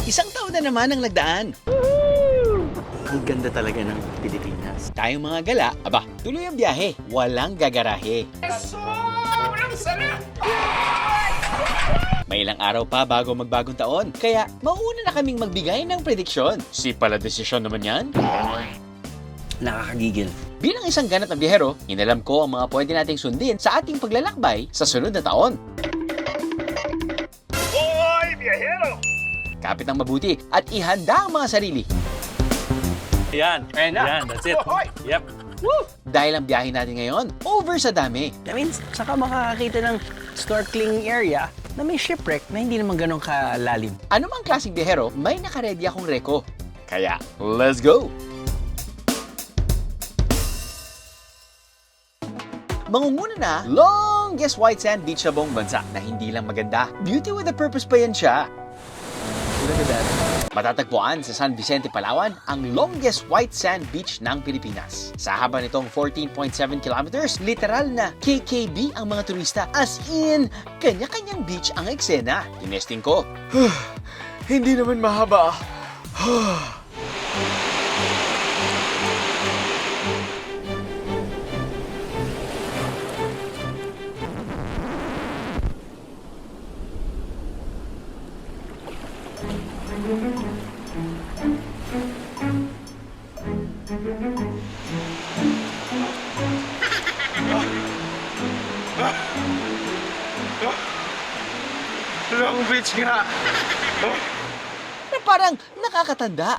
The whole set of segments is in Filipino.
Isang taon na naman ang nagdaan. Ang ganda talaga ng Pilipinas. Tayong mga gala, tuloy ang biyahe. Walang gagarahe. Sobrang sarap! May ilang araw pa bago magbagong taon, kaya mauna na kaming magbigay ng prediksyon. Pala desisyon naman yan. Nakakagigil. Bilang isang ganat na biyahero, inalam ko ang mga pwede nating sundin sa ating paglalakbay sa sunod na taon. Hoy, biyahero! Kapit ng mabuti at ihanda ang mga sarili. Yan. Yan, that's it. Yep. Woo! Dahil ang biyahe natin ngayon, over sa dami. I mean, saka makakakita ng snorkeling area na may shipwreck na hindi naman ganun kalalim. Ano mang klaseng biyahero, may nakaredy akong reko. Kaya, let's go! Mangunguna na, longest white sand beach sa buong bansa na hindi lang maganda. Beauty with a purpose pa yan siya. Look at that. Matatagpuan sa San Vicente, Palawan, ang longest white sand beach ng Pilipinas. Sa haba nitong 14.7 kilometers, literal na KKB ang mga turista. As in, kanya-kanyang beach ang eksena. Tinesting ko. Hindi naman mahaba. Long Beach nga. Na parang nakakatanda.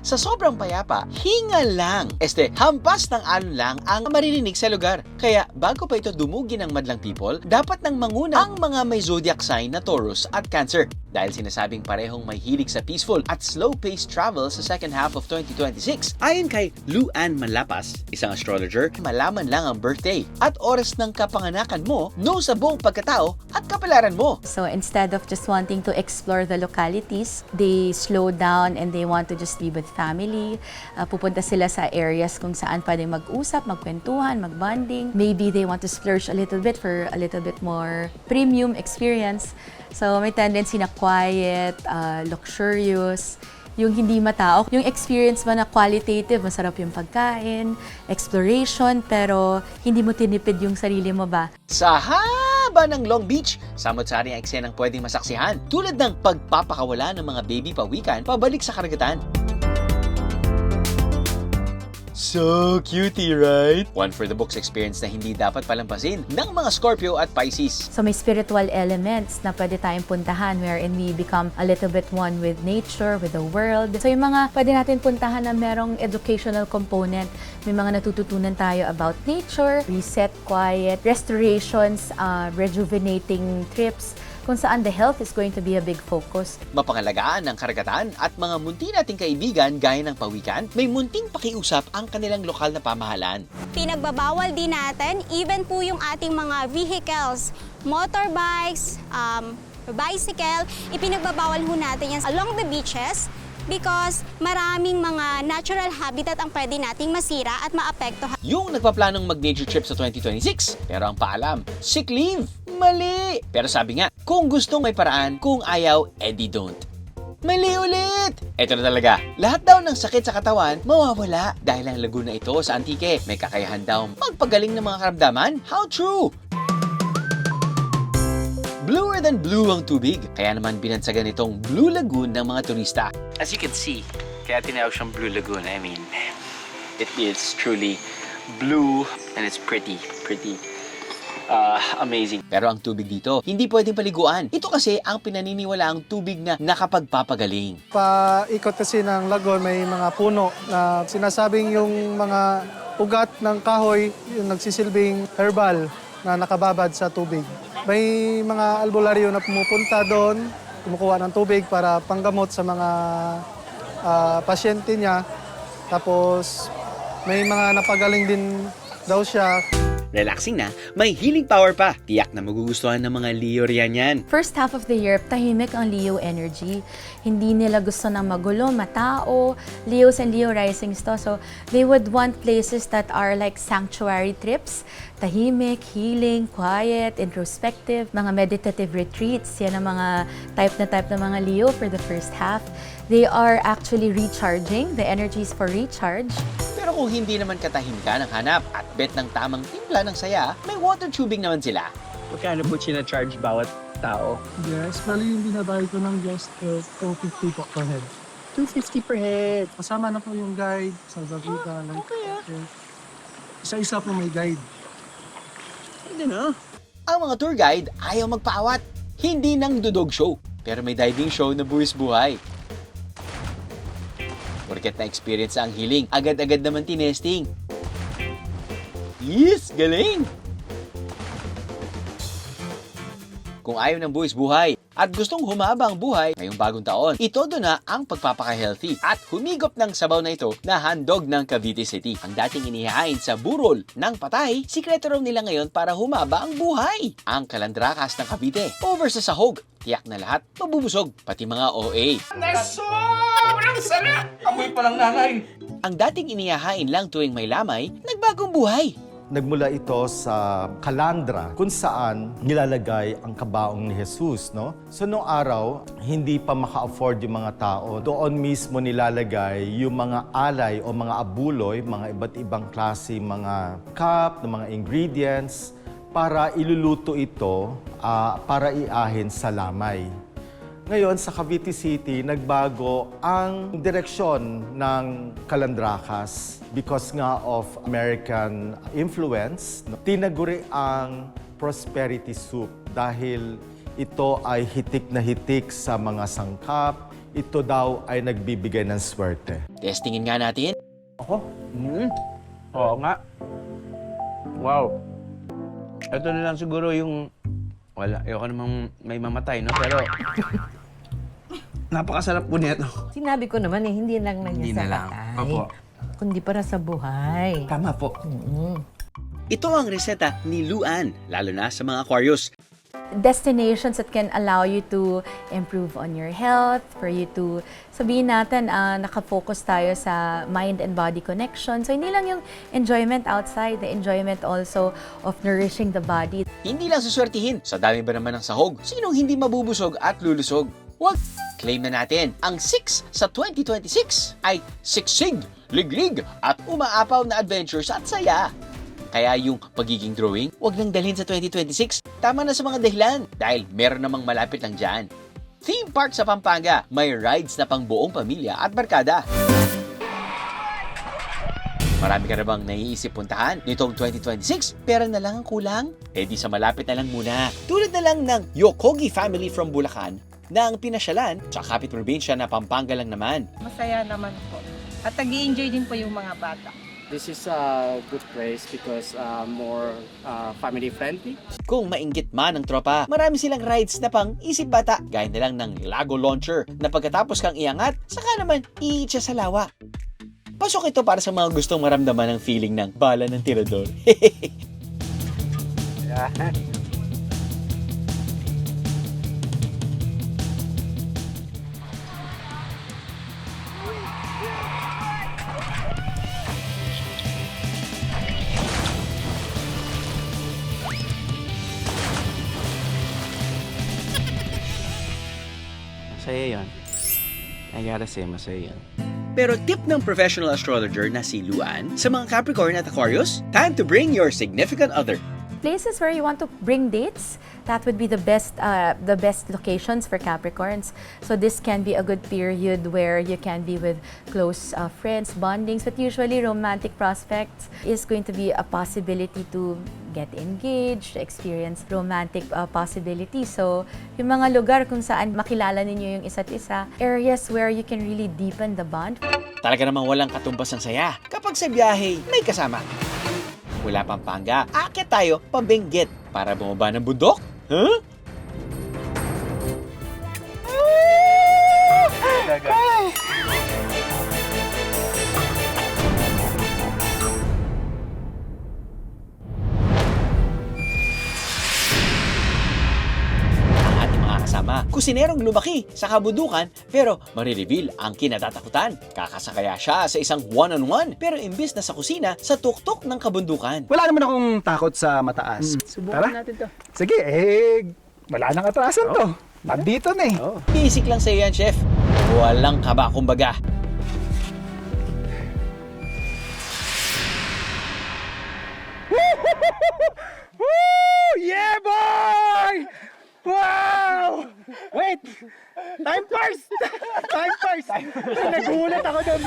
Sa sobrang payapa, hinga lang. Hampas ng alon lang ang maririnig sa lugar. Kaya bago pa ito dumugi ng madlang people, dapat nang manguna ang mga may zodiac sign na Taurus at Cancer. Dahil sinasabing parehong may hilig sa peaceful at slow-paced travel sa second half of 2026. Ayon kay Lou Ann Manlapas, isang astrologer, malaman lang ang birthday at oras ng kapanganakan mo, no sa buong pagkatao at kapalaran mo. So instead of just wanting to explore the localities, they slow down and they want to just be with family. Pupunta sila sa areas kung saan pwedeng mag-usap, magkwentuhan, mag-bonding. Maybe they want to splurge a little bit for a little bit more premium experience. So may tendency na quiet, luxurious, yung hindi matao. Yung experience ba na qualitative, masarap yung pagkain, exploration, pero hindi mo tinipid yung sarili mo ba? Sa haba ng Long Beach, samot-sari ang eksenang pwedeng masaksihan tulad ng pagpapakawala ng mga baby pawikan pabalik sa karagatan. So cutie, right? One for the books experience na hindi dapat palampasin ng mga Scorpio at Pisces. So may spiritual elements na pwede tayong puntahan wherein we become a little bit one with nature, with the world. So yung mga pwede natin puntahan na merong educational component. May mga natututunan tayo about nature, reset, quiet, restorations, rejuvenating trips, kung saan the health is going to be a big focus. Mapangalagaan ng karagatan at mga munti nating kaibigan gaya ng pawikan, may munting pakiusap ang kanilang lokal na pamahalaan. Pinagbabawal din natin, even po yung ating mga vehicles, motorbikes, bicycle, ipinagbabawal ho natin yan along the beaches because maraming mga natural habitat ang pwede nating masira at maapektuhan. Yung nagpaplanong mag-nature trip sa 2026, pero ang paalam, sick leave, mali! Pero sabi nga, kung gustong may paraan, kung ayaw, edi don't. Mali ulit! Ito na talaga, lahat daw ng sakit sa katawan, mawawala dahil ang laguna ito sa Antique. May kakayahan daw magpagaling ng mga karamdaman. How true! Bluer than blue ang tubig, kaya naman binansagan itong Blue Lagoon ng mga turista. As you can see, kaya tinawag siyang Blue Lagoon. I mean, it is truly blue and it's pretty amazing. Pero ang tubig dito, hindi pwedeng paliguan. Ito kasi ang pinaniniwalaang tubig na nakapagpapagaling. Paikot kasi ng lagon, may mga puno na sinasabing yung mga ugat ng kahoy, yung nagsisilbing herbal na nakababad sa tubig. May mga albularyo na pumupunta doon, kumukuha ng tubig para panggamot sa mga pasyente niya. Tapos may mga napagaling din daw siya. relaxing na, may healing power pa. Tiyak na magugustuhan ng mga Leo riyan yan. First half of the year, tahimik ang Leo energy. Hindi nila gusto ng magulo, matao. Leos and Leo risings to. So, they would want places that are like sanctuary trips. Tahimik, healing, quiet, introspective, mga meditative retreats. Yan ang mga type na mga Leo for the first half. They are actually recharging. The energy is for recharge. Pero kung hindi naman katahimikan ang hanap at bet ng tamang timpla ng saya, may water tubing naman sila. Magkano po charge bawat tao? Yes, bali yung binabayad ko ng guest 250 po per head. 250 per head. Kasama na po yung guide sa Davida. Isa-isa po may guide. Hindi na. Ang mga tour guide ayaw magpaawat. Hindi nang dudog show, pero may diving show na buwis buhay. Porket na-experience ang healing, agad-agad naman tinesting. Yes, galing! Kung ayaw ng buwis buhay at gustong humaba ang buhay ngayong bagong taon, itodo na ang pagpapaka-healthy at humigop ng sabaw na ito na handog ng Cavite City. Ang dating inihain sa burol ng patay, sikreto raw nila ngayon para humaba ang buhay. Ang kalandrakas ng Cavite over sa sahog. Tiyak na lahat mabubusog, pati mga OA. Sobrang sarap! Amoy pa lang nanay. Ang dating inihahain lang tuwing may lamay, nagbagong buhay. Nagmula ito sa kalandra kung saan nilalagay ang kabaong ni Jesus, no? So noong araw, hindi pa maka-afford yung mga tao. Doon mismo nilalagay yung mga alay o mga abuloy, mga iba't ibang klase, mga cup, mga ingredients, para iluluto ito para iahin sa lamay. Ngayon, sa Cavite City, nagbago ang direksyon ng kalandrakas because nga of American influence. Tinaguri ang prosperity soup dahil ito ay hitik na hitik sa mga sangkap. Ito daw ay nagbibigay ng swerte. Testingin nga natin. Oo nga. Wow. Ito na lang siguro yung... Wala, ayoko namang may mamatay, no? Pero... napakasarap po nito. Sinabi ko naman hindi lang na Hindi niya na sa lang. patay, Opo. kundi para sa buhay. Tama po. Ito ang reseta ni Luan, lalo na sa mga Aquarius. Destinations that can allow you to improve on your health, for you to, sabihin natin, nakafocus tayo sa mind and body connection. So, hindi lang yung enjoyment outside, the enjoyment also of nourishing the body. Hindi lang suswertihin, sa dami ba naman ng sahog, sinong hindi mabubusog at lulusog? Wag! Claim na natin, ang 6 sa 2026 ay siksig, liglig at umaapaw na adventures at saya. Kaya yung pagiging drawing, wag nang dalhin sa 2026. Tama na sa mga dahilan dahil meron namang malapit lang dyan. Theme park sa Pampanga, may rides na pang buong pamilya at barkada. Marami ka na bang naiisip puntahan nitong 2026? Pera na lang ang kulang? Eh di sa malapit na lang muna. Tulad na lang ng Yokogi family from Bulacan na ang pinasyalan sa kapit probinsya na Pampanga lang naman. Masaya naman po. At nag-i-enjoy din po yung mga bata. This is a good place because more family friendly. Kung mainggit man ang tropa, marami silang rides na pang isip bata. Gaya na lang ng Lago Launcher na pagkatapos kang iangat, saka naman iitsa sa lawa. Pasok ito para sa mga gustong maramdaman ng feeling ng bala ng tirador. Masaya yun. I gotta say, masaya yun. Pero tip ng professional astrologer na si Luan sa mga Capricorn at Aquarius, time to bring your significant other. Places where you want to bring dates, that would be the best locations for Capricorns. So this can be a good period where you can be with close friends, bondings, but usually romantic prospects is going to be a possibility to get engaged, experience romantic possibilities. So yung mga lugar kung saan makilala ninyo yung isa't isa, areas where you can really deepen the bond. Talaga namang walang katumbas ng saya kapag sa biyahe may kasama. Mula Pampanga, aakyat tayo pa Benguet para bumaba ng bundok. Huh? kusinerong lumaki sa kabundukan pero marireveal ang kinatatakutan. Kakasakaya siya sa isang one-on-one pero imbis na sa kusina, sa tuktok ng kabundukan. Wala naman akong takot sa mataas. Subukan natin to. Sige, wala nang atrasan to. Nandito na eh. Basic lang sa yan, chef. Walang kaba kumbaga. Woo! Yeah, boy! Wow! Wait! Time first! Time first! Nagulat ako doon.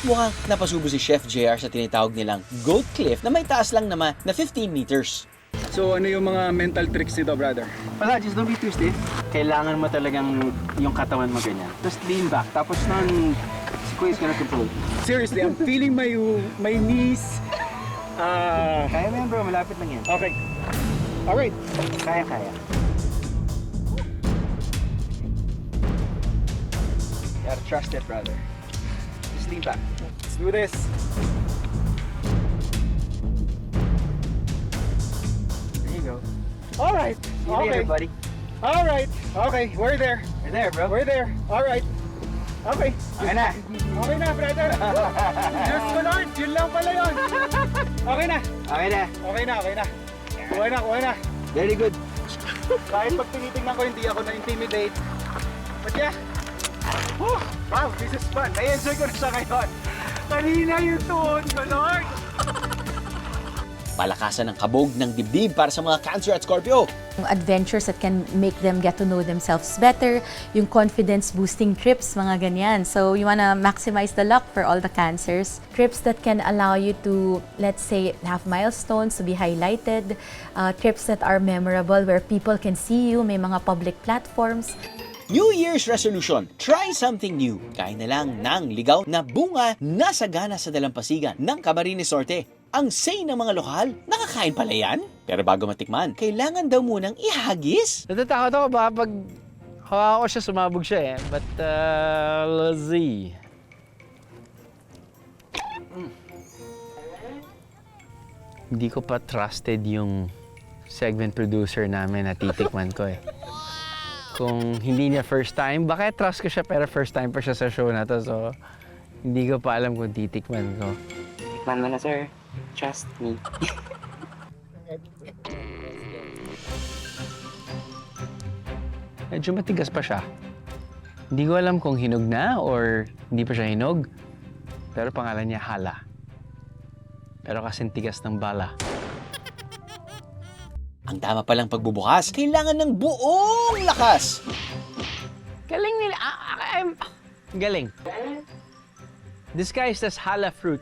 Mukhang napasubo si Chef JR sa tinatawag nilang Goat Cliff na may taas lang naman na 15 meters. So ano yung mga mental tricks nito, brother? Wala, just don't be too stiff. Kailangan mo talagang yung katawan mo ganyan. Just lean back. Tapos nun, squeeze ka na control. Seriously, I'm feeling my knees. Kaya mo yan bro, malapit lang yan. Okay. Alright. Kaya. You gotta trust it, brother. Just lean back. Let's do this. There you go. Alright. See you later, buddy. Alright. Okay, we're there. We're there, bro. We're there. Alright. Okay. Okay na. Okay na, brother. Diyos ko Lord, yun lang pala yun. Okay na. Okay na. Okay na, okay na. Okay na. Very good. Kahit pag tinitingnan ko, hindi ako na-intimidate. But yeah. Whew, wow, this is fun. Na-enjoy ko na siya ngayon. Kanina yung tuhod ko, Lord. Palakasan ng kabog ng dibdib para sa mga Cancer at Scorpio. Adventures that can make them get to know themselves better, yung confidence-boosting trips, mga ganyan. So you wanna maximize the luck for all the Cancers. Trips that can allow you to, let's say, have milestones to be highlighted, trips that are memorable where people can see you, may mga public platforms. New Year's resolution, try something new. Kain na lang ng ligaw na bunga na sagana sa dalampasigan ng Camarines Norte. Ang say ng mga lokal, nakakain pala yan? Pero bago matikman, kailangan daw munang ihagis. Natatakot ako baka pag hawa ko siya, sumabog siya eh. But, let's see. Hindi ko pa trusted yung segment producer namin na titikman ko eh. Kung hindi niya first time, baka trust ko siya pero first time pa siya sa show na to. So, hindi ko pa alam kung titikman ko. Tikman mo na, sir. Trust me. Medyo matigas pa siya. Hindi ko alam kung hinog na or hindi pa siya hinog. Pero pangalan niya Hala. Pero kasing tigas ng bala. Ang tama palang pagbubukas, kailangan ng buong lakas. Galing nila. Galing. Disguised as Hala fruit.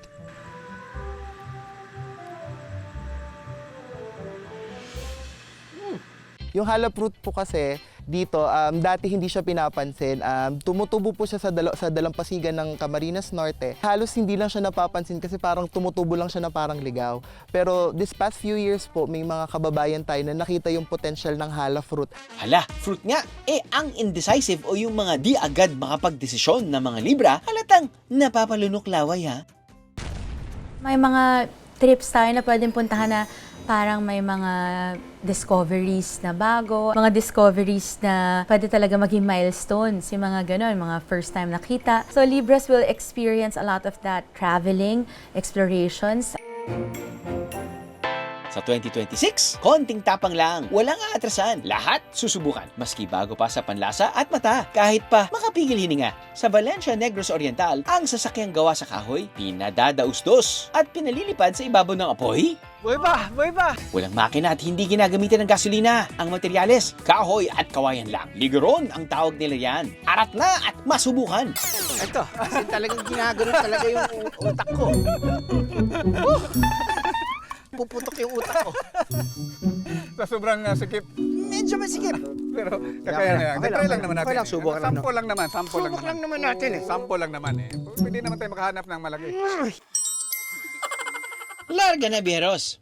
Yung hala fruit po kasi dito, dati hindi siya pinapansin. Tumutubo po siya sa dalampasigan ng Camarines Norte. Halos hindi lang siya napapansin kasi parang tumutubo lang siya na parang ligaw. Pero this past few years po, may mga kababayan tayo na nakita yung potential ng hala fruit. Hala, fruit nga. Ang indecisive o yung mga di agad makapagdesisyon na mga Libra, halatang napapalunok laway ha. May mga trips tayo na pwedeng puntahan na parang may mga discoveries na bago, mga discoveries na pwede talaga maging milestones, yung mga ganon, mga first time nakita. So Libras will experience a lot of that traveling, explorations. Sa 2026, konting tapang lang, walang aatrasan, lahat susubukan, maski bago pa sa panlasa at mata, kahit pa makapigil hininga. Sa Valencia Negros Oriental, ang sasakyang gawa sa kahoy, pinadadausdos at pinalilipad sa ibabaw ng apoy. Buhay pa! Walang makina at hindi ginagamitan ng gasolina. Ang materyales, kahoy at kawayan lang. Ligeron ang tawag nila yan. Arat na at masubukan. Ito, kasi talagang ginagano talaga yung utak ko. Puputok yung utak ko. Sa sobrang sikip. Medyo masikip. Pero kaya na yan. Try lang naman natin. Okay lang, subukan lang. Sample lang naman. Subok lang naman natin eh. Sample lang naman eh. Pwede naman tayo makahanap ng malaki. Larga na, Bieros.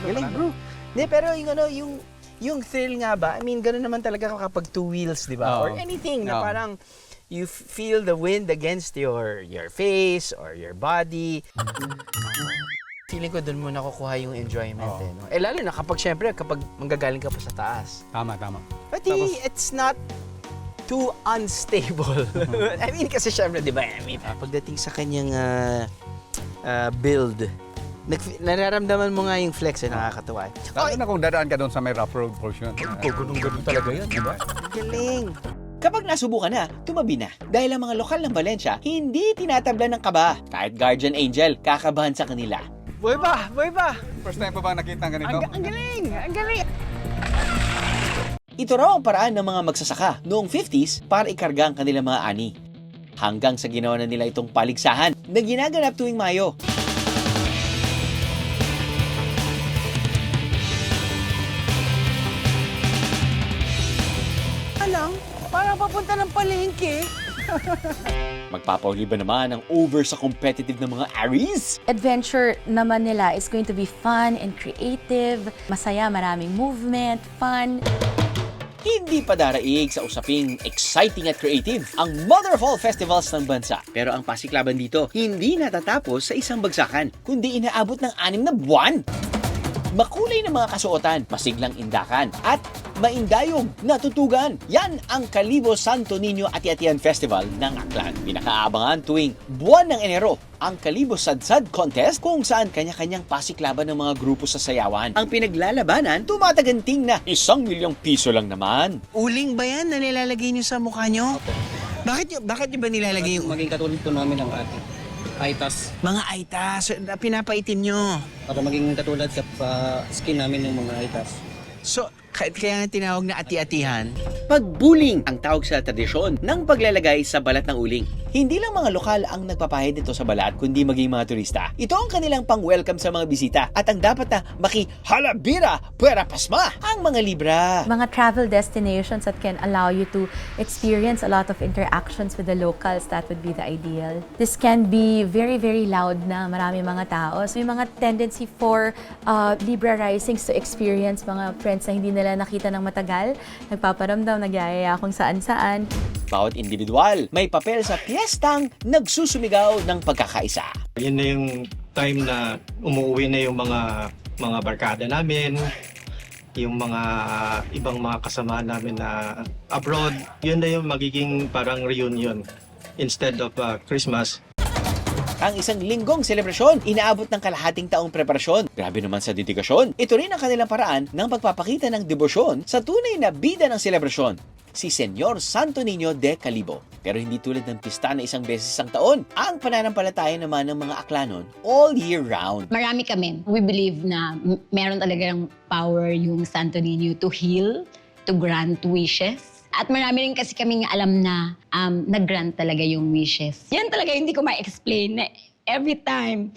Galing, bro. Hindi, pero yung thrill nga ba, I mean, gano'n naman talaga kapag two wheels, di ba? Or anything na parang you feel the wind against your face or your body. Feeling ko doon mo nakukuha yung enjoyment eh. No? Eh lalo na kapag syempre, kapag manggagaling ka pa sa taas. Tama. But it's not too unstable. I mean, kasi syempre, di ba, pagdating sa kanyang build, nararamdaman mo nga yung flex eh, nakakatawa. Lalo na kung dadaan ka doon sa may rough road portion. Ganun talaga yan, di ba? Galing! Kapag nasubukan na, tumabi na. Dahil ang mga lokal ng Valencia, hindi tinatabla ng kaba. Kahit guardian angel, kakabahan sa kanila. Buhay ba? First time pa ba nakita ang ganito? Ang galing! Ito raw ang paraan ng mga magsasaka noong 50s para ikarga ang kanilang mga ani. Hanggang sa ginawa na nila itong paligsahan na ginaganap tuwing Mayo. Parang papunta ng palengke. Magpapauli ba naman ang over sa competitive ng mga Aries? Adventure naman nila is going to be fun and creative. Masaya, maraming movement, fun. Hindi pa daraig sa usaping exciting at creative ang mother of all festivals ng bansa. Pero ang pasiklaban dito, hindi natatapos sa isang bagsakan, kundi inaabot ng 6 na buwan. Makulay na mga kasuotan, masiglang indakan, at maindayog na tutugan. Yan ang Kalibo Santo Niño Ati-Atian Festival ng Aklan. Pinakaabangan tuwing buwan ng Enero, ang Kalibo Sadsad Contest kung saan kanya-kanyang pasiklaban ng mga grupo sa sayawan. Ang pinaglalabanan, tumataganting na 1,000,000 piso lang naman. Uling ba yan na nilalagay niyo sa mukha niyo? Bakit niyo ba nilalagay yung... Maging katulad po namin ang ating aitas. Mga aitas, pinapaitim nyo. Para maging katulad sa skin namin ng mga aitas. So, kaya nga tinawag na ati-atihan. Pagbuling ang tawag sa tradisyon ng paglalagay sa balat ng uling. Hindi lang mga lokal ang nagpapahid nito sa balat, kundi maging mga turista. Ito ang kanilang pang-welcome sa mga bisita at ang dapat na maki-halabira, pwera pasma, ang mga libra. Mga travel destinations that can allow you to experience a lot of interactions with the locals, that would be the ideal. This can be very, very loud na marami mga tao. So, may mga tendency for Libra risings to experience mga friends na hindi nila nakita ng matagal, nagpaparamdam, nagyayaya kung saan-saan. Bawat individual may papel sa piyestang nagsusumigaw ng pagkakaisa. Yun na yung time na umuwi na yung mga barkada namin, yung mga ibang mga kasama namin na abroad. Yun na yung magiging parang reunion instead of Christmas. Ang isang linggong selebrasyon, inaabot ng kalahating taong preparasyon. Grabe naman sa dedikasyon. Ito rin ang kanilang paraan ng pagpapakita ng debosyon sa tunay na bida ng selebrasyon, si Senyor Santo Niño de Kalibo. Pero hindi tulad ng pista na isang beses ang taon, ang pananampalataya naman ng mga Aklanon all year round. Marami kami. We believe na meron talagang power yung Santo Niño to heal, to grant wishes. At marami rin kasi kaming alam na nag-grant talaga yung wishes. Yan talaga hindi ko ma-explain. Every time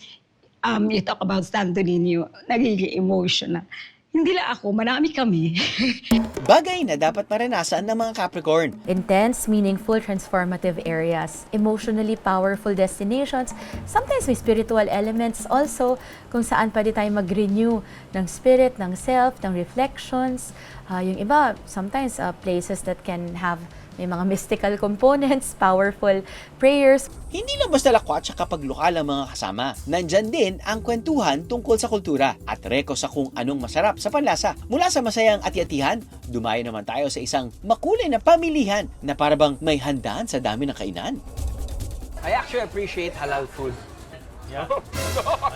you talk about Santo Niño, nagiging emotional. Hindi lang ako, marami kami. Bagay na dapat maranasan ng mga Capricorn. Intense, meaningful, transformative areas. Emotionally powerful destinations. Sometimes may spiritual elements also kung saan pwede tayo mag-renew ng spirit, ng self, ng reflections. Yung iba, sometimes places that can have may mga mystical components, powerful prayers. Hindi lang basta lakwat sa kapag lokal ang mga kasama. Nandyan din ang kwentuhan tungkol sa kultura at reko sa kung anong masarap sa panlasa. Mula sa masayang ati-atihan, dumayo naman tayo sa isang makulay na pamilihan na parabang may handaan sa dami ng kainan. I actually appreciate halal food. Yeah.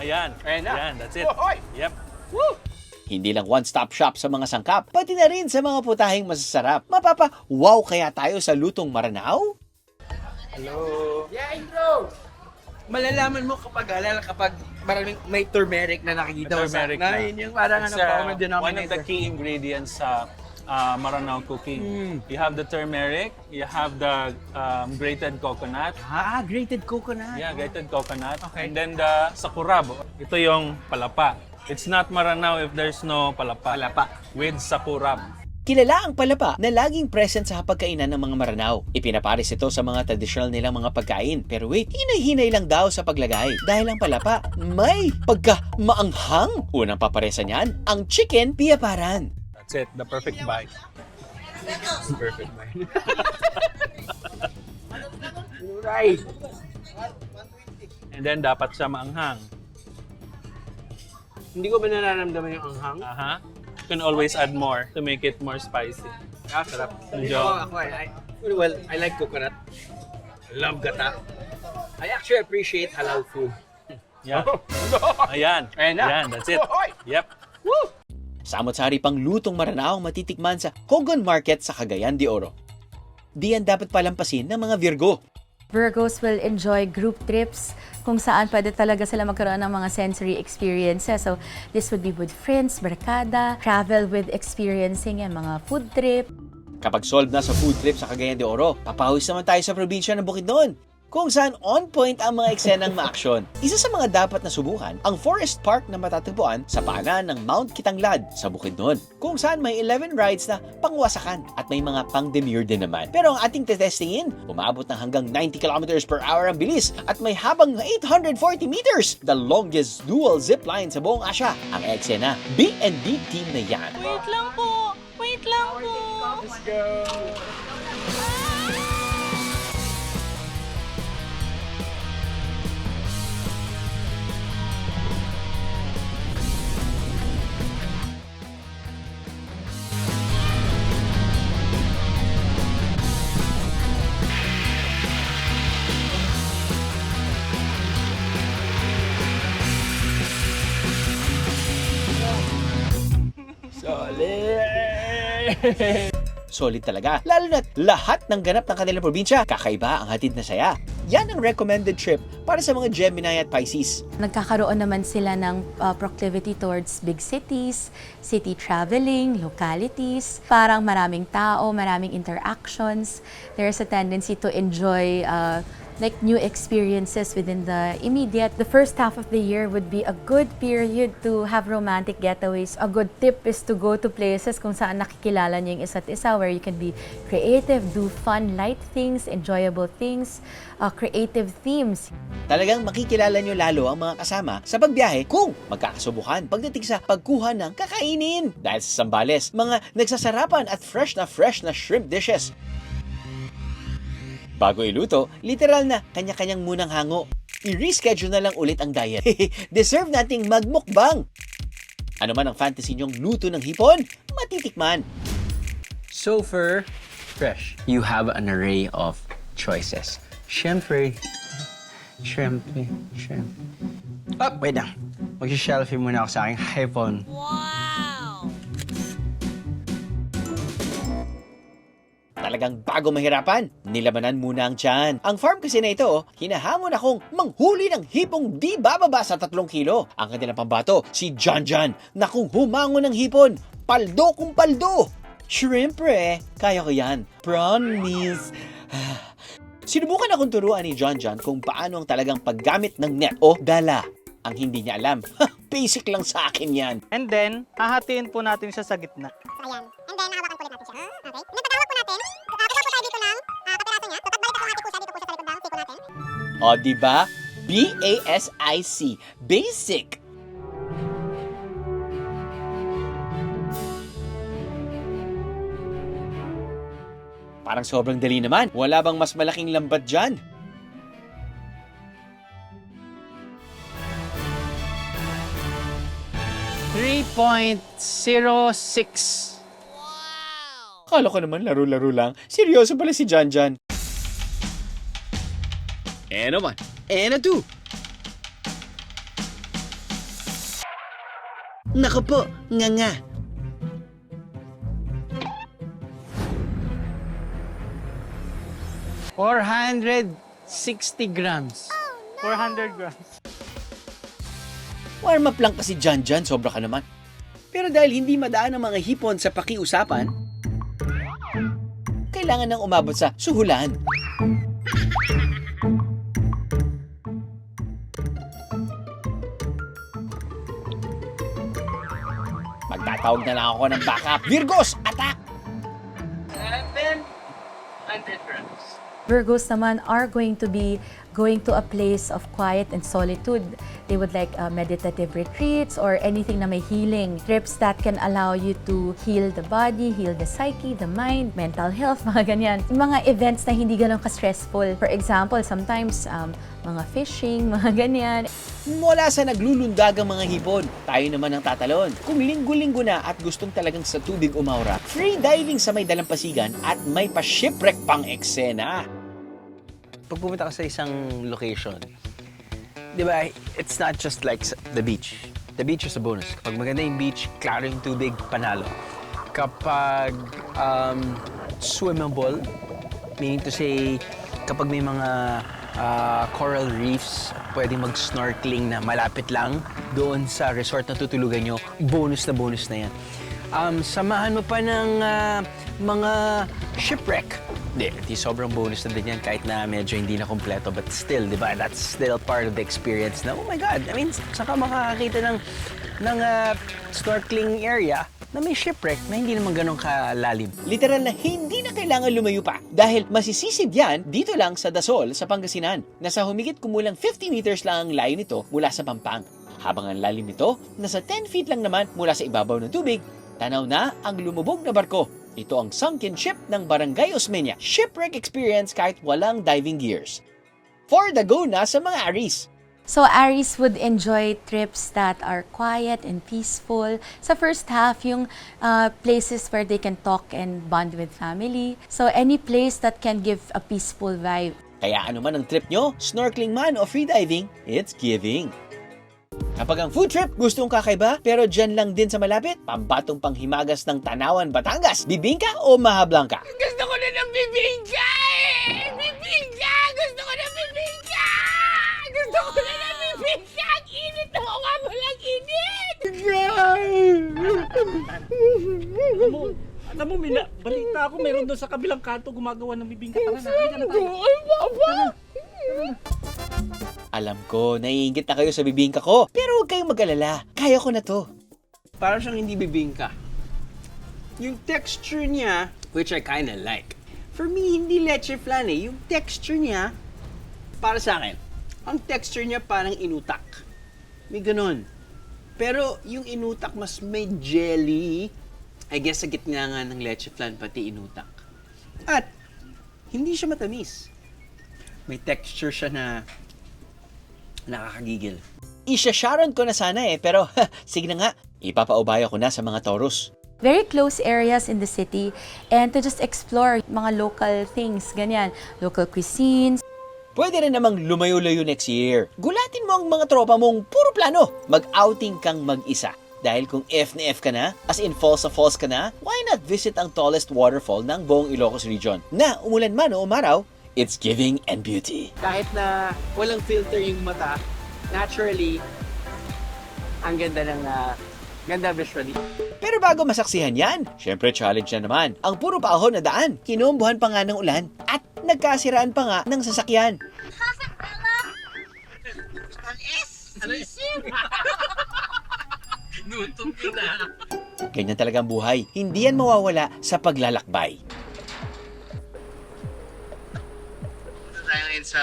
Ayan. Ayan, that's it. Yep. Woo! Hindi lang one-stop shop sa mga sangkap, pati na rin sa mga putahing masasarap. Mapapa-wow kaya tayo sa lutong Maranao? Hello. Yeah, intro! Malalaman mo kapag maraming may turmeric na nakikita mo sa na. Yun yung parang common denominator. One of the key ingredients sa Maranao cooking. You have the turmeric, you have the grated coconut. Grated coconut. Yeah, grated coconut. Okay. And then the sakurab. Ito yung palapa. It's not Maranao if there's no palapa. With sakurab. Kilala ang palapa na laging present sa hapagkainan ng mga Maranao. Ipinapares ito sa mga traditional nilang mga pagkain. Pero wait, hinay-hinay lang daw sa paglagay. Dahil ang palapa may pagka-maanghang. Unang paparesa niyan, ang chicken piyaparan. That's it, the perfect bite. Perfect bite. Right. And then dapat siya maanghang. Hindi ko ba nararamdaman yung anghang? Aha. You can always add more to make it more spicy. Sarap. Medyo. Well, I like coconut. I love gata. I actually appreciate halal food. Yeah. Ayan. Ayan na. Ayan, that's it. Yep. Samot-sari pang lutong Maranaong matitikman sa Hogan Market sa Cagayan de Oro. Di yan dapat palampasin ng mga Virgo. Virgos will enjoy group trips kung saan pwede talaga sila magkaroon ng mga sensory experiences. So, this would be with friends, barkada, travel with experiencing and mga food trip. Kapag solved na sa food trip sa Cagayan de Oro, papahawis naman tayo sa probinsya ng Bukidnon, kung saan on point ang mga eksenang ma-aksyon. Isa sa mga dapat na subukan, ang Forest Park na matatagpuan sa paanan ng Mount Kitanglad sa Bukidnon, kung saan may 11 rides na pangwasakan at may mga pang-demure din naman. Pero ang ating testingin, umabot ng hanggang 90 km/h ang bilis at may habang 840 meters, the longest dual zipline sa buong Asya. Ang eksena, B&B team na yan. Wait lang po! Wait lang po! Let's go! Solid talaga, lalo na't lahat ng ganap ng kanilang probinsya, kakaiba ang hatid na saya. Yan ang recommended trip para sa mga Gemini at Pisces. Nagkakaroon naman sila ng proclivity towards big cities, city traveling, localities. Parang maraming tao, maraming interactions. There's a tendency to enjoy like new experiences within the immediate. The first half of the year would be a good period to have romantic getaways. A good tip is to go to places kung saan nakikilala niyo yung isa't isa, where you can be creative, do fun, light things, enjoyable things, creative themes. Talagang makikilala nyo lalo ang mga kasama sa pagbiyahe kung magkakasubukan pagdating sa pagkuha ng kakainin. Dahil sa Zambales, mga nagsasarapan at fresh na shrimp dishes. Bago iluto, literal na kanya-kanyang munang hango. I-reschedule na lang ulit ang diet. Deserve nating magmukbang! Ano man ang fantasy nyong luto ng hipon, matitikman. So for fresh, you have an array of choices. Siyempre, shrimp. Oh, wait lang. Mag-shelfie muna ako sa aking hipon. Talagang bago mahirapan, nilabanan muna ang tiyan. Ang farm kasi na ito, hinahamon akong manghuli ng hipong di bababa sa 3 kilo. Ang kanilang pambato, si John John, na kung humangon ng hipon, paldo kung paldo. Siyempre, kaya ko yan. Promise. Sinubukan akong turuan ni John John kung paano ang talagang paggamit ng net o dala. Ang hindi niya alam, basic lang sa akin yan. And then, hahatiin po natin siya sa gitna. Ayan. And then, hawakan po ulit natin siya. Okay? Napatawag po natin. Kukuha po tayo dito ng kapiraso niya. Tapagbalik ako ng ating pusa dito po siya sa likod ng siko natin. O, diba? B-A-S-I-C. Basic. Parang sobrang dali naman. Wala bang mas malaking lambat dyan? $3.06. Akala ko naman laro-laro lang. Seryoso pala si John John. And a 1. And a 2. Naku po, nga. $460 grams. 400 grams. Warm up lang kasi John John, sobra ka naman. Pero dahil hindi madaan ang mga hipon sa pakiusapan, kailangan nang umabot sa suhulan. Magtatawag na lang ako ng backup. Virgos, attack! 700 grams. Virgos naman are going to be going to a place of quiet and solitude. They would like meditative retreats or anything na may healing. Trips that can allow you to heal the body, heal the psyche, the mind, mental health, mga ganyan. Mga events na hindi ganun ka-stressful. For example, sometimes mga fishing, mga ganyan. Mula sa naglulundagang mga hipon, tayo naman ang tatalon. Kung linggo-linggo na at gustong talagang sa tubig umawra, free diving sa may dalampasigan at may pa-shipwreck pang eksena. Pag pumunta ka sa isang location, di ba, it's not just like the beach. The beach is a bonus. Kapag maganda yung beach, klaro yung tubig, panalo. Kapag swimmable, meaning to say, kapag may mga coral reefs, pwedeng mag-snorkeling na malapit lang doon sa resort na tutulugan nyo, bonus na yan. Samahan mo pa ng mga shipwreck. Di sobrang bonus na din yan kahit na medyo hindi na kompleto, but still, di ba, that's still part of the experience na, oh my God, I mean, saka makakakita ng snorkeling area na may shipwreck na hindi naman ganun kalalim. Literal na hindi na kailangan lumayo pa dahil masisisid yan dito lang sa Dasol sa Pangasinan. Nasa humigit kumulang 50 meters lang ang layo nito mula sa Pampang. Habang ang lalim nito, nasa 10 feet lang naman mula sa ibabaw ng tubig, tanaw na ang lumubog na barko. Ito ang sunken ship ng Barangay Osmeña. Shipwreck experience kahit walang diving gears. For the go na sa mga Aris. So Aries would enjoy trips that are quiet and peaceful. Sa first half, yung places where they can talk and bond with family. So any place that can give a peaceful vibe. Kaya ano man ang trip nyo, snorkeling man o freediving, it's giving. Kapag ang food trip, gustong kakaiba, pero dyan lang din sa malapit, pambatong panghimagas ng Tanawan, Batangas, bibingka o mahablangka? Gusto ko na ng bibingka eh! Bibingka! Gusto ko na bibingka! Gusto ko na ng bibingka! Ang init na mukha mo lang init! Alam mo, balita ako, meron doon sa kabilang kanto gumagawa ng bibingka. Tara na, halika na tayo. Ay, Papa! Alam ko, naiingit na kayo sa bibingka ko, pero huwag kayong mag-alala. Kaya ko na to. Para siyang hindi bibingka. Yung texture niya, which I kinda like. For me, hindi leche flan eh. Yung texture niya, para sa akin, ang texture niya parang inutak. May ganun. Pero yung inutak mas may jelly. I guess sa gitna nga ng leche flan, pati inutak. At, hindi siya matamis. May texture siya na nakakagigil. Isya-sharon ko na sana pero sige na nga, ipapaubayo ko na sa mga Taurus. Very close areas in the city and to just explore mga local things, ganyan. Local cuisines. Pwede rin namang lumayo-layo next year. Gulatin mo ang mga tropa mong puro plano. Mag-outing kang mag-isa. Dahil kung F na F ka na, as in falls ka na, why not visit ang tallest waterfall ng buong Ilocos region? Na umulan man o umaraw, it's giving and beauty. Kahit na walang filter yung mata, naturally, ang ganda ng ganda visually. Pero bago masaksihan yan, syempre challenge na naman. Ang puro paahon na daan, kinuumbuhan pa nga ng ulan at nagkasiraan pa nga ng sasakyan. Ganyan talaga ang buhay. Hindi yan mawawala sa paglalakbay. Tayo ngayon sa,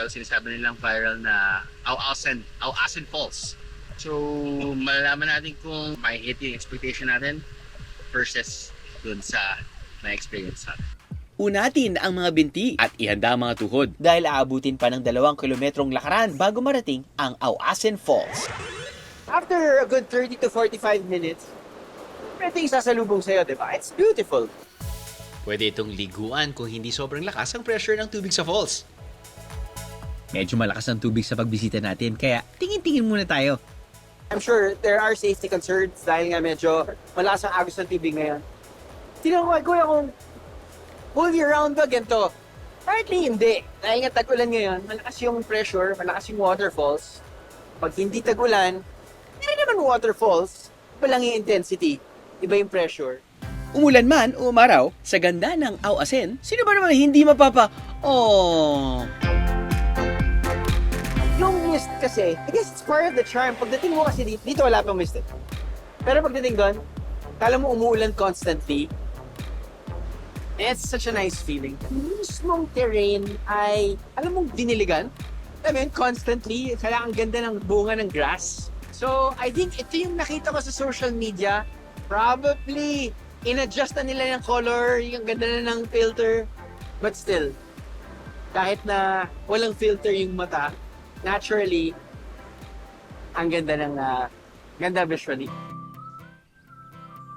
sinasabi nilang viral na Auasin Falls. So, malalaman natin kung may hit yung expectation natin versus dun sa na-experience natin. Unatin ang mga binti at ihanda ang mga tuhod dahil aabutin pa ng 2 kilometrong lakaran bago marating ang Auasin Falls. After a good 30 to 45 minutes, everything's sasalubong sa'yo, di ba? It's beautiful. Pwede itong liguan kung hindi sobrang lakas ang pressure ng tubig sa falls. Medyo malakas ang tubig sa pagbisita natin, kaya tingin-tingin muna tayo. I'm sure there are safety concerns dahil nga medyo malakas ang agos ng tubig ngayon. Tinanong ko, kuya, kung all year round ba ganito? Partly hindi. Dahil nga tag-ulan ngayon, malakas yung pressure, malakas yung waterfalls. Pag hindi tag-ulan, hindi naman waterfalls, iba lang yung intensity, iba yung pressure. Umulan man o umaraw, sa ganda ng Auasin, sino ba naman hindi mapapa... Oh. Yung mist kasi, I guess it's part of the charm. Pagdating mo kasi dito wala pang mist. Pero pagdating doon, kala mo umuulan constantly. It's such a nice feeling. Mismong terrain ay, alam mong diniligan? I mean, constantly, kaya ang ganda ng bunga ng grass. So, I think ito yung nakita ko sa social media. Probably, in-adjust na nila yung color, yung ganda na ng filter. But still, kahit na walang filter yung mata, naturally, ang ganda ng ganda visually.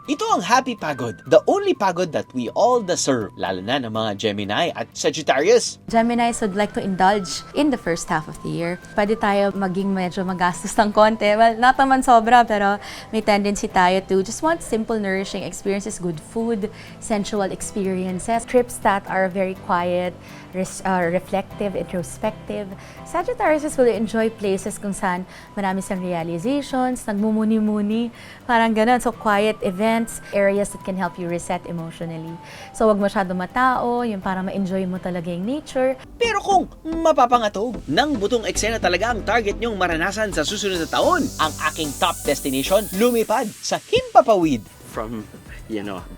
Ito ang Happy Pagod, the only pagod that we all deserve, lalo na ng mga Gemini at Sagittarius. Geminis would like to indulge in the first half of the year. Pwede tayo maging medyo magastos ng konti. Well, not naman sobra, pero may tendency tayo to just want simple, nourishing experiences, good food, sensual experiences, trips that are very quiet, reflective, introspective. Sagittarius will enjoy places kung saan marami siyang realizations, nagmumuni-muni, parang ganun. So, quiet events, areas that can help you reset emotionally. So, wag masyado matao, yung para ma-enjoy mo talaga yung nature. Pero kung mapapangatog ng butong eksena talaga ang target nyong maranasan sa susunod na taon, ang aking top destination, lumipad sa Himpapawid. From,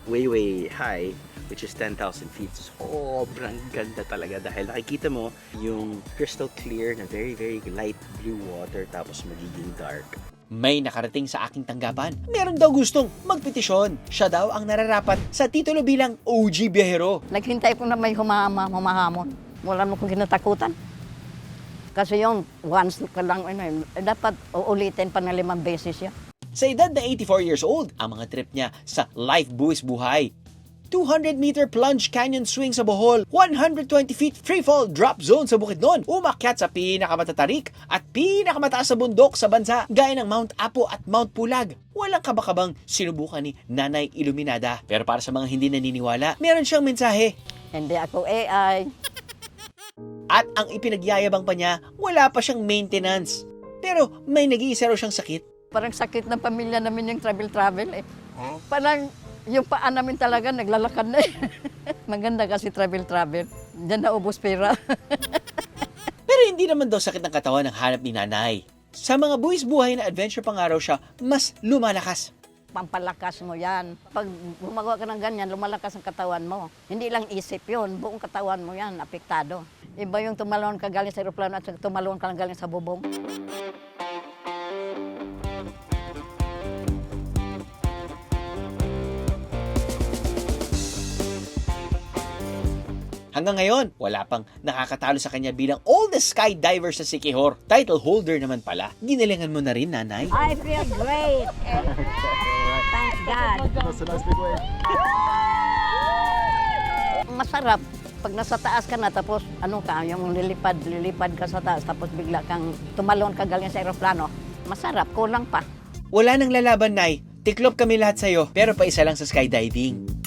way high, which is 10,000 feet. Sobrang ganda talaga dahil nakikita mo yung crystal clear na very, very light blue water tapos magiging dark. May nakarating sa aking tanggapan. Meron daw gustong magpetisyon. Siya daw ang nararapat sa titulo bilang OG biyahero. Naghintay ko na may humahamon. Wala mo kong kinatakutan. Kasi yung once ka lang, dapat uulitin pa na 5 beses yan. Sa edad na 84 years old, ang mga trip niya sa Life Buwis Buhay. 200-meter plunge canyon swing sa Bohol, 120 feet freefall drop zone sa Bukidnon, umakyat sa pinakamatatarik at pinakamataas sa bundok sa bansa, gaya ng Mount Apo at Mount Pulag. Walang kabakabang sinubukan ni Nanay Iluminada. Pero para sa mga hindi naniniwala, meron siyang mensahe. Hindi ako AI. At ang ipinagyayabang pa niya, wala pa siyang maintenance. Pero may nag-iisa raw siyang sakit. Parang sakit ng pamilya namin yung travel eh. Parang yung paa namin talaga naglalakad na eh. Maganda kasi travel. Diyan naubos pera. Pero hindi naman daw sakit ng katawan ang hanap ni Nanay. Sa mga buwis buhay na adventure pang araw siya, mas lumalakas. Pampalakas mo yan. Pag gumagawa ka ng ganyan, lumalakas ang katawan mo. Hindi lang isip yun, buong katawan mo yan, apektado. Iba yung tumalon ka galing sa aeroplano at tumalon ka lang galing sa bubong. Hanggang ngayon, wala pang nakakatalo sa kanya bilang oldest skydiver sa Siquijor. Title holder naman pala. Ginalingan mo na rin, Nanay. I feel great. Thank God. Masarap. Pag nasa taas ka na, tapos yung lilipad ka sa taas, tapos bigla kang tumalon ka galing sa aeroplano. Masarap, kulang pa. Wala nang lalaban, Nay. Tiklop kami lahat sa'yo, pero pa isa lang sa skydiving.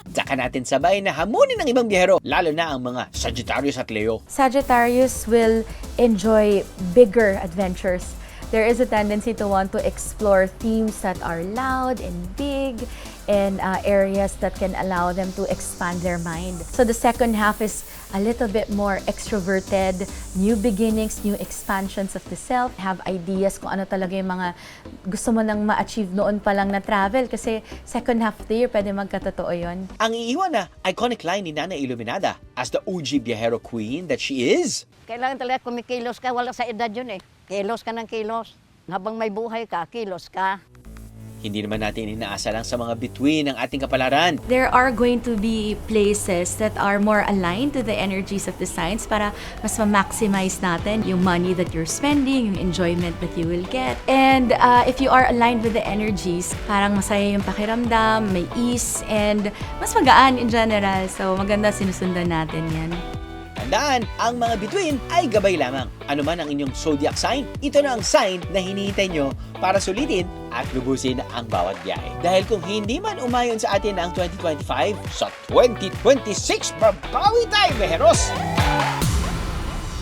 Saka natin sabay na hamunin ng ibang biyahero, lalo na ang mga Sagittarius at Leo. Sagittarius will enjoy bigger adventures. There is a tendency to want to explore themes that are loud and big and areas that can allow them to expand their mind. So the second half is a little bit more extroverted, new beginnings, new expansions of the self, have ideas kung ano talaga yung mga gusto mo nang ma-achieve noon pa lang na travel kasi second half of the year pwede magkatotoo yun. Ang iiwan na iconic line ni Nanay Iluminada as the OG biyahero queen that she is. Kailangan talaga kumikilos ka, wala sa edad yun eh. Kilos ka ng kilos. Habang may buhay ka, kilos ka. Hindi naman natin inaasa lang sa mga bituin ng ating kapalaran. There are going to be places that are more aligned to the energies of the signs para mas ma-maximize natin yung money that you're spending, yung enjoyment that you will get. And if you are aligned with the energies, parang masaya yung pakiramdam, may ease, and mas magaan in general. So maganda sinusundan natin yan. Tandaan, ang mga bituin ay gabay lamang. Ano man ang inyong zodiac sign, ito na ang sign na hinihintay nyo para sulitin at lubusin ang bawat biyahe. Dahil kung hindi man umayon sa atin ang 2025, sa 2026, babawi tayo, Beheros!